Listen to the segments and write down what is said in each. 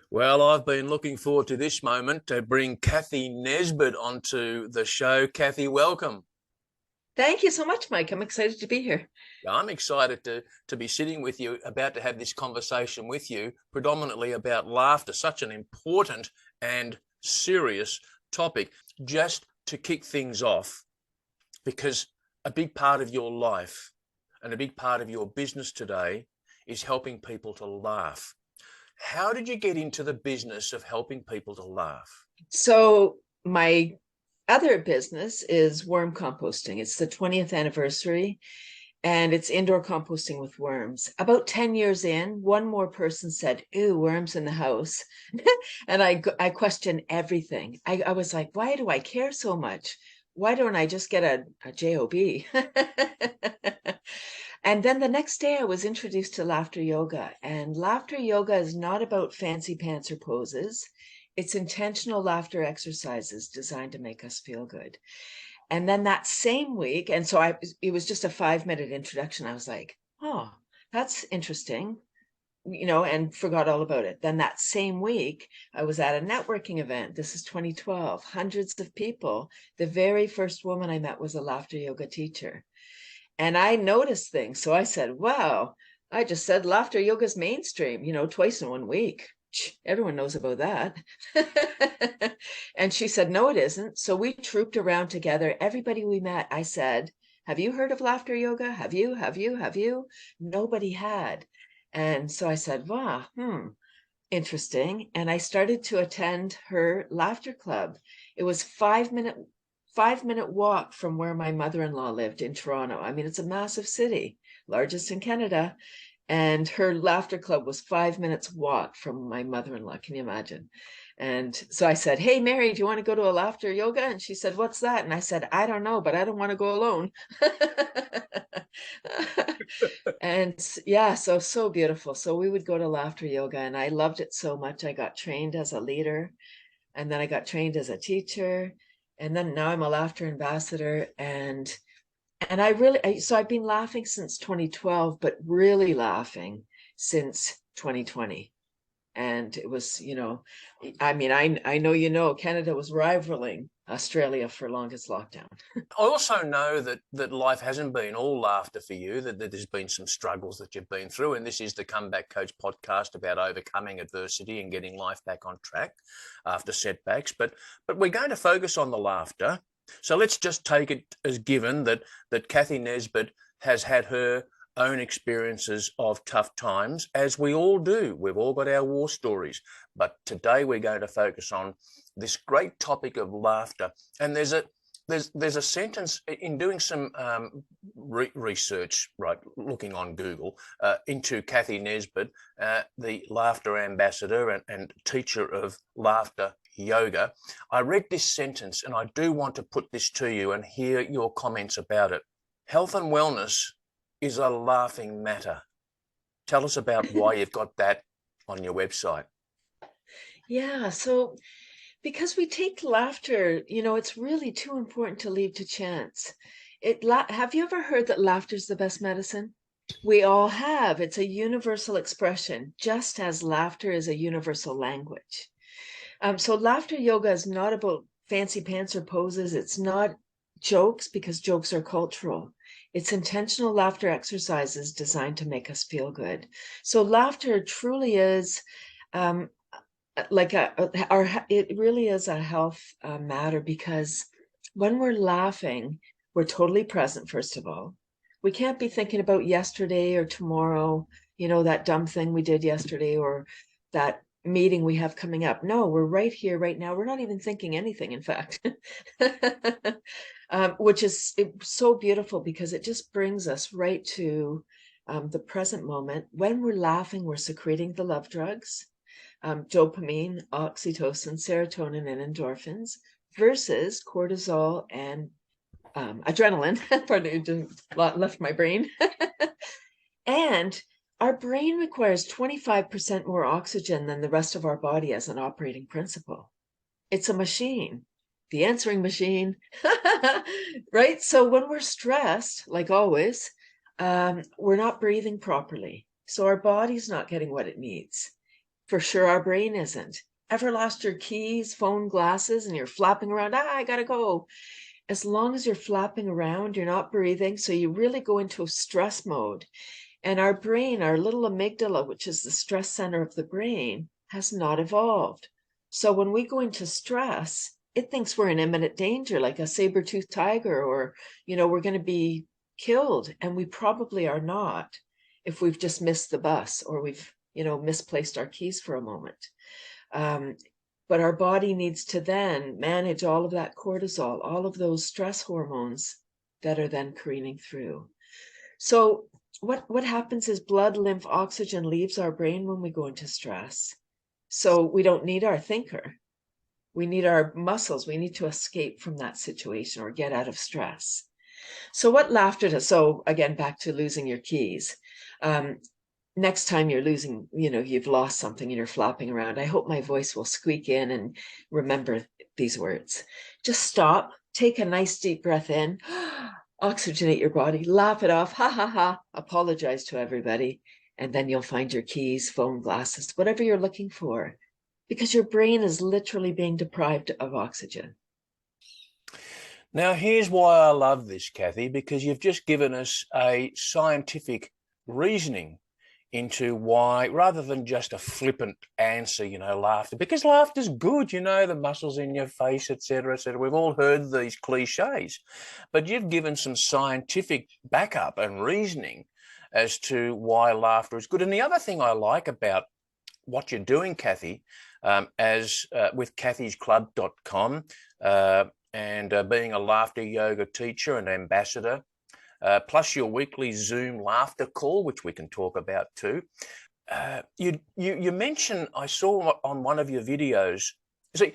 Well, I've been looking forward to this moment to bring Cathy Nesbitt onto the show. Cathy, welcome. Thank you so much, Mike. I'm excited to be here. I'm excited to be sitting with you, about to have this conversation with you, predominantly about laughter, such an important and serious topic. Just to kick things off, because a big part of your life and a big part of your business today is helping people to laugh. How did you get into the business of helping people to laugh? So, my other business is worm composting. It's the 20th anniversary and it's indoor composting with worms. About 10 years in, one more person said, "Ooh, worms in the house." And I questioned everything. I was like, why do I care so much? Why don't I just get a job? And then the next day, I was introduced to laughter yoga. And laughter yoga is not about fancy pants or poses, it's intentional laughter exercises designed to make us feel good. And then that same week, and so it was just a 5 minute introduction. I was like, oh, that's interesting, and forgot all about it. Then that same week, I was at a networking event. This is 2012, hundreds of people. The very first woman I met was a laughter yoga teacher. And I noticed things. So I said, wow, I just said laughter yoga's mainstream, twice in 1 week. Everyone knows about that. And she said, no, it isn't. So we trooped around together. Everybody we met, I said, have you heard of laughter yoga? Have you? Have you? Have you? Nobody had. And so I said, wow, interesting. And I started to attend her laughter club. It was 5 minute walk from where my mother-in-law lived in Toronto. I mean, it's a massive city, largest in Canada. And her laughter club was 5 minutes walk from my mother-in-law. Can you imagine? And so I said, hey, Mary, do you want to go to a laughter yoga? And she said, what's that? And I said, I don't know, but I don't want to go alone. And yeah, so beautiful. So we would go to laughter yoga and I loved it so much. I got trained as a leader and then I got trained as a teacher and then now I'm a laughter ambassador and so I've been laughing since 2012, but really laughing since 2020. And it was, I mean, I know, Canada was rivaling Australia for longest lockdown. I also know that life hasn't been all laughter for you, that there's been some struggles that you've been through. And this is the Comeback Coach podcast about overcoming adversity and getting life back on track after setbacks. But we're going to focus on the laughter. So let's just take it as given that Cathy Nesbitt has had her own experiences of tough times, as we all do. We've all got our war stories. But today we're going to focus on this great topic of laughter. And there's a sentence in doing some research, right, looking on Google into Cathy Nesbitt, the laughter ambassador and teacher of laughter yoga. I read this sentence and I do want to put this to you and hear your comments about it. Health and wellness is a laughing matter. Tell us about why you've got that on your website. Yeah, so because we take laughter, it's really too important to leave to chance. Have you ever heard that laughter is the best medicine? We all have. It's a universal expression, just as laughter is a universal language. So laughter yoga is not about fancy pants or poses. It's not jokes because jokes are cultural. It's intentional laughter exercises designed to make us feel good. So laughter truly is like it really is a health matter because when we're laughing, we're totally present, first of all. We can't be thinking about yesterday or tomorrow, that dumb thing we did yesterday or that meeting we have coming up. No, we're right here, right now. We're not even thinking anything, in fact, which is so beautiful because it just brings us right to the present moment. When we're laughing, we're secreting the love drugs, dopamine, oxytocin, serotonin, and endorphins versus cortisol and adrenaline. Pardon, it just left my brain. And our brain requires 25% more oxygen than the rest of our body as an operating principle. It's a machine, the answering machine, right? So when we're stressed, like always, we're not breathing properly. So our body's not getting what it needs. For sure, our brain isn't. Ever lost your keys, phone, glasses, and you're flapping around? I gotta go. As long as you're flapping around, you're not breathing. So you really go into a stress mode. And our brain, our little amygdala, which is the stress center of the brain, has not evolved. So when we go into stress, it thinks we're in imminent danger, like a saber-toothed tiger, or, we're going to be killed. And we probably are not if we've just missed the bus or we've, misplaced our keys for a moment. But our body needs to then manage all of that cortisol, all of those stress hormones that are then careening through. So what happens is blood, lymph, oxygen leaves our brain when we go into stress. So we don't need our thinker. We need our muscles. We need to escape from that situation or get out of stress. So what laughter does, so again, back to losing your keys. Next time you're losing, you've lost something and you're flapping around, I hope my voice will squeak in and remember these words. Just stop, take a nice deep breath in, oxygenate your body, laugh it off, ha ha ha, apologize to everybody, and then you'll find your keys, phone, glasses, whatever you're looking for, because your brain is literally being deprived of oxygen. Now, here's why I love this, Cathy, because you've just given us a scientific reasoning into why, rather than just a flippant answer, laughter, because laughter's good, the muscles in your face, etc., etc. We've all heard these cliches, but you've given some scientific backup and reasoning as to why laughter is good. And the other thing I like about what you're doing, Cathy, with cathysclub.com, and being a laughter yoga teacher and ambassador, plus your weekly Zoom laughter call, which we can talk about too. You mentioned, I saw on one of your videos, see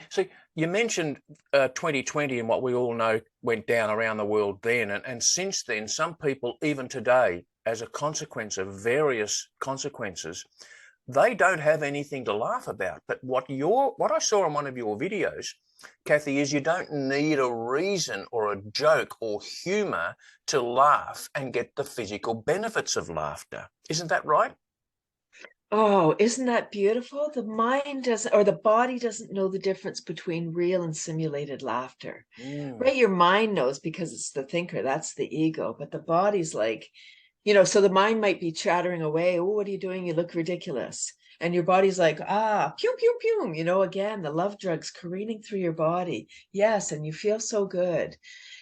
you mentioned 2020 and what we all know went down around the world then, and since then, some people, even today, as a consequence of various consequences, they don't have anything to laugh about. But what I saw on one of your videos, Cathy, is you don't need a reason or a joke or humor to laugh and get the physical benefits of laughter. Isn't that right? Oh, isn't that beautiful? The mind doesn't, or the body doesn't know the difference between real and simulated laughter. Right? Your mind knows because it's the thinker, that's the ego, but the body's like, so the mind might be chattering away. Oh, what are you doing? You look ridiculous. And your body's like, pew, pew, pew. Again, the love drugs careening through your body. Yes, and you feel so good.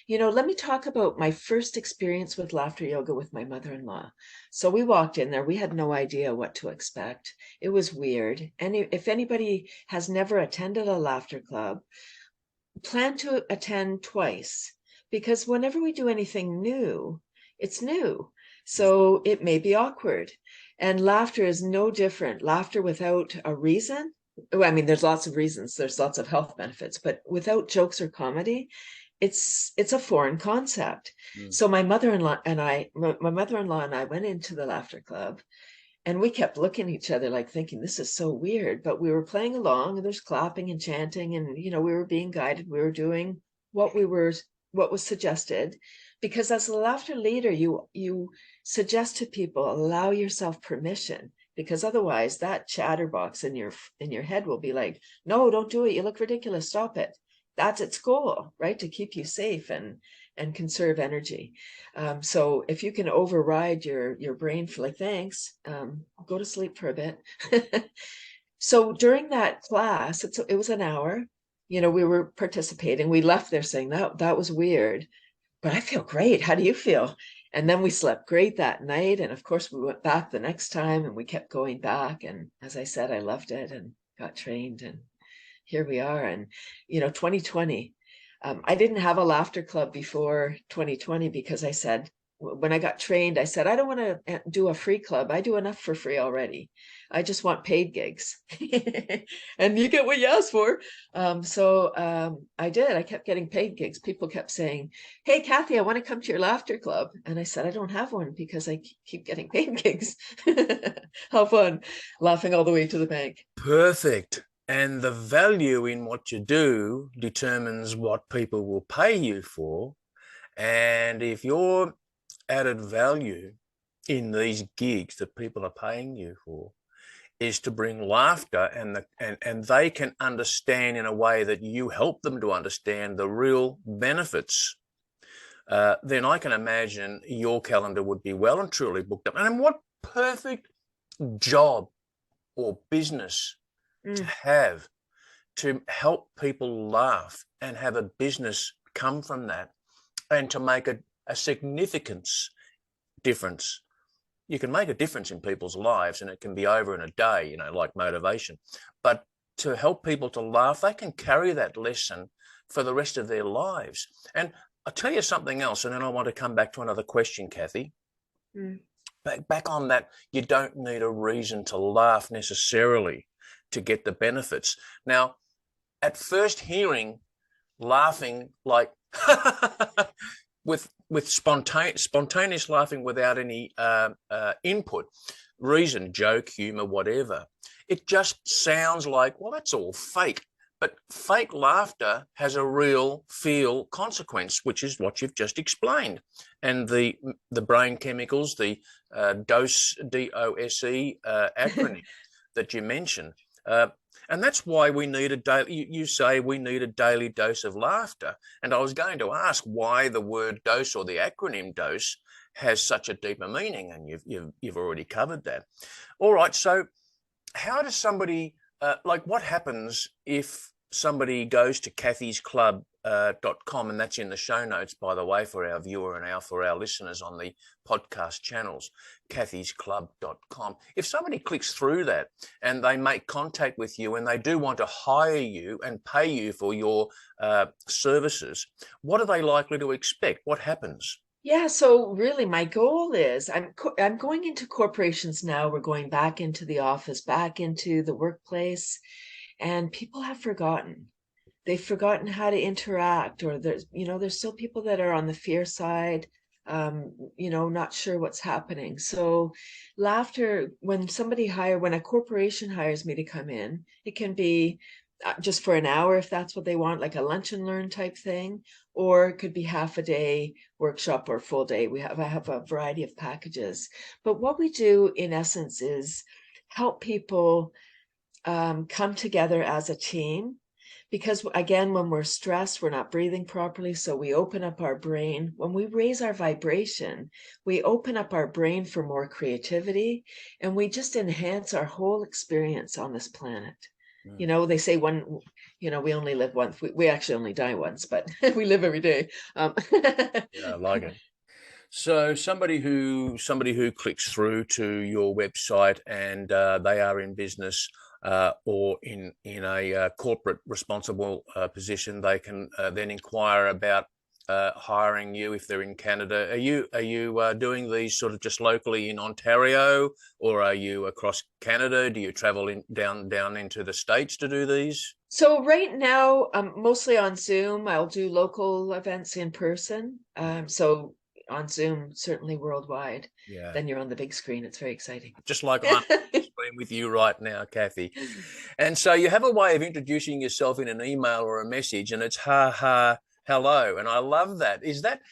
Let me talk about my first experience with laughter yoga with my mother-in-law. So we walked in there. We had no idea what to expect. It was weird. And if anybody has never attended a laughter club, plan to attend twice, because whenever we do anything new, it's new. So it may be awkward. And laughter is no different. Laughter without a reason. I mean, there's lots of reasons. There's lots of health benefits, but without jokes or comedy, it's a foreign concept. So my mother-in-law and I went into the laughter club, and we kept looking at each other like thinking, this is so weird. But we were playing along, and there's clapping and chanting, and we were being guided. We were doing what was suggested, because as a laughter leader, you suggest to people, allow yourself permission, because otherwise that chatterbox in your head will be like, no, don't do it. You look ridiculous. Stop it. That's its goal, right? To keep you safe and conserve energy. So if you can override your brain for like, thanks, go to sleep for a bit. So during that class, it was an hour, we were participating. We left there saying that was weird, but I feel great. How do you feel? And then we slept great that night. And of course, we went back the next time and we kept going back. And as I said, I loved it and got trained. And here we are. And, 2020, I didn't have a laughter club before 2020, because I said, when I got trained, I said, I don't want to do a free club. I do enough for free already. I just want paid gigs. And you get what you ask for. So I did. I kept getting paid gigs. People kept saying, hey, Cathy, I want to come to your laughter club. And I said, I don't have one because I keep getting paid gigs. How fun. Laughing all the way to the bank. Perfect. And the value in what you do determines what people will pay you for. And if your added value in these gigs that people are paying you for is to bring laughter, and they can understand in a way that you help them to understand the real benefits, then I can imagine your calendar would be well and truly booked up. And what perfect job or business to have, to help people laugh and have a business come from that, and to make a significance difference. You can make a difference in people's lives, and it can be over in a day, like motivation. But to help people to laugh, they can carry that lesson for the rest of their lives. And I'll tell you something else, and then I want to come back to another question, Cathy. Back on that, you don't need a reason to laugh necessarily to get the benefits. Now, at first hearing laughing like with spontaneous laughing without any input, reason, joke, humor, whatever, it just sounds like, well, that's all fake. But fake laughter has a real feel consequence, which is what you've just explained. And the brain chemicals, the DOSE, D-O-S-E acronym that you mentioned. And that's why we need a daily, you say we need a daily dose of laughter. And I was going to ask why the word dose, or the acronym DOSE, has such a deeper meaning, and you've already covered that. All right, so how does somebody, what happens if somebody goes to cathysclub.com, and that's in the show notes, by the way, for our viewer and for our listeners on the podcast channels, cathysclub.com. If somebody clicks through that and they make contact with you and they do want to hire you and pay you for your services, what are they likely to expect? What happens? Yeah, so really my goal is I'm going into corporations now. We're going back into the office, back into the workplace, and people have forgotten. They've forgotten how to interact, or there's still people that are on the fear side, not sure what's happening. So laughter, when a corporation hires me to come in, it can be just for an hour if that's what they want, like a lunch and learn type thing, or it could be half a day workshop or full day. I have a variety of packages. But what we do in essence is help people come together as a team. Because again, when we're stressed, we're not breathing properly. So we open up our brain. When we raise our vibration, we open up our brain for more creativity, and we just enhance our whole experience on this planet. They say we only live once. We actually only die once, but we live every day. Yeah, I like it. So somebody who clicks through to your website and they are in business or in a corporate responsible position, they can then inquire about hiring you if they're in Canada. Are you doing these sort of just locally in Ontario, or are you across Canada? Do you travel down into the States to do these? So right now, mostly on Zoom. I'll do local events in person. So on Zoom, certainly worldwide. Yeah. Then you're on the big screen. It's very exciting. Just like I'm on the screen with you right now, Cathy. And so you have a way of introducing yourself in an email or a message, and it's ha ha hello, and I love that. Is that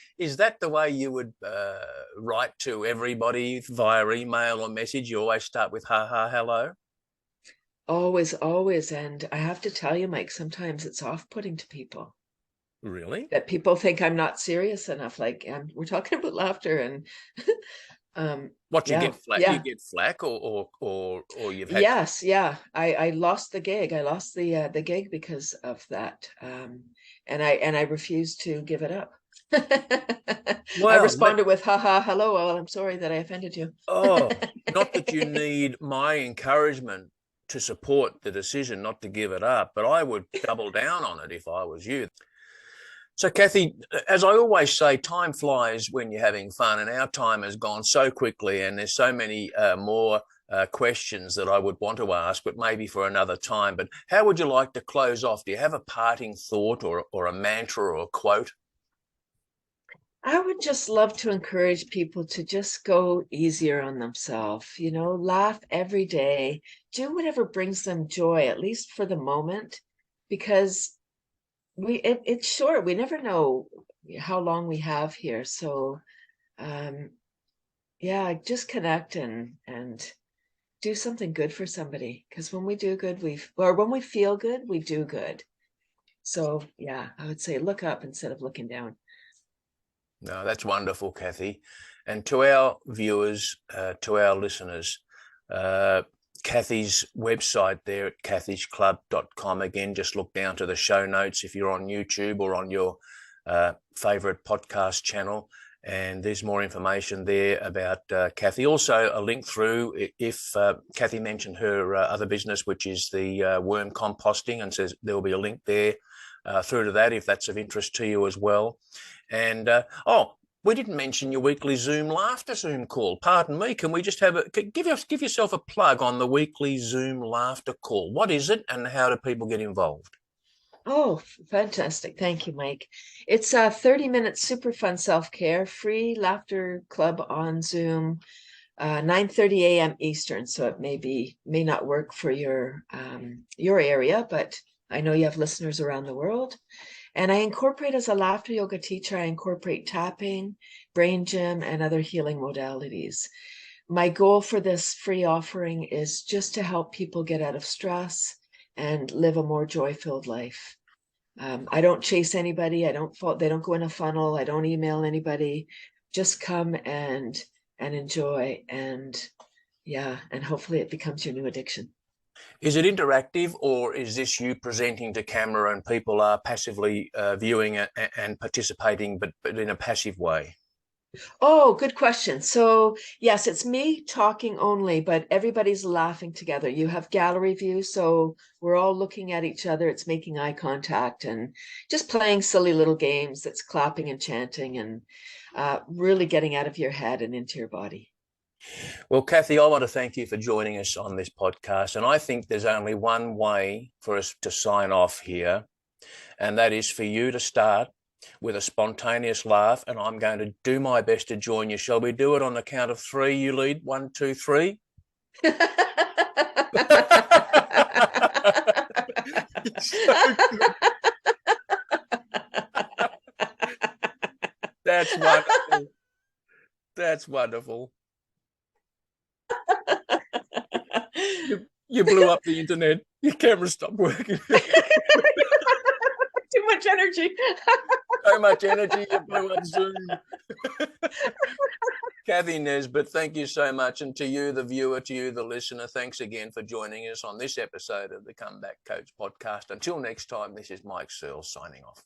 the way you would write to everybody via email or message? You always start with ha ha hello? Always, always. And I have to tell you, Mike, sometimes it's off-putting to people. Really? That people think I'm not serious enough. Like, we're talking about laughter, and what, you yeah, get flack? yeah. You get flack, or you've had? Yes, yeah. I lost the gig. I lost the gig because of that. And I refused to give it up. I Well, responded with haha, hello. Well, I'm sorry that I offended you. oh, not that you need my encouragement to support the decision not to give it up, but I would double down on it if I was you. So, Cathy, as I always say, time flies when you're having fun, and our time has gone so quickly, and there's so many more questions that I would want to ask, but maybe for another time. But how would you like to close off? Do you have a parting thought, or a mantra, or a quote? I would just love to encourage people to just go easier on themselves, laugh every day, do whatever brings them joy, at least for the moment, because it's short. We never know how long we have here. So yeah, just connect and do something good for somebody, because when we do good, when we feel good, we do good. So yeah, I would say look up instead of looking down. No, that's wonderful, Cathy. And to our viewers, to our listeners, Cathy's website there at cathysclub.com. Again, just look down to the show notes if you're on YouTube or on your favourite podcast channel. And there's more information there about Cathy. Also, a link through if Cathy mentioned her other business, which is the worm composting, and says there will be a link there through to that if that's of interest to you as well. And we didn't mention your weekly Zoom laughter Zoom call. Pardon me. Can we just give yourself a plug on the weekly Zoom laughter call? What is it, and how do people get involved? Oh, fantastic. Thank you, Mike. It's a 30-minute super fun self-care, free laughter club on Zoom, 9:30 a.m. Eastern. So it may not work for your area, but I know you have listeners around the world. And I incorporate, as a laughter yoga teacher, I incorporate tapping, brain gym, and other healing modalities. My goal for this free offering is just to help people get out of stress and live a more joy-filled life. I don't chase anybody. They don't go in a funnel. I don't email anybody. Just come and enjoy, and hopefully it becomes your new addiction. Is it interactive, or is this you presenting to camera and people are passively viewing it and participating, but in a passive way? Oh, good question. So yes, it's me talking only, but everybody's laughing together. You have gallery view, so we're all looking at each other. It's making eye contact and just playing silly little games that's clapping and chanting and really getting out of your head and into your body. Well, Cathy, I want to thank you for joining us on this podcast. And I think there's only one way for us to sign off here, and that is for you to start with a spontaneous laugh, and I'm going to do my best to join you. Shall we do it on the count of three? You lead. 1, 2, 3. So that's wonderful. That's wonderful. You blew up the internet. Your camera stopped working. Too much energy. So much energy, you blew up Zoom. Cathy Nesbitt, thank you so much. And to you, the viewer, to you, the listener, thanks again for joining us on this episode of the Comeback Coach podcast. Until next time, this is Mike Searles signing off.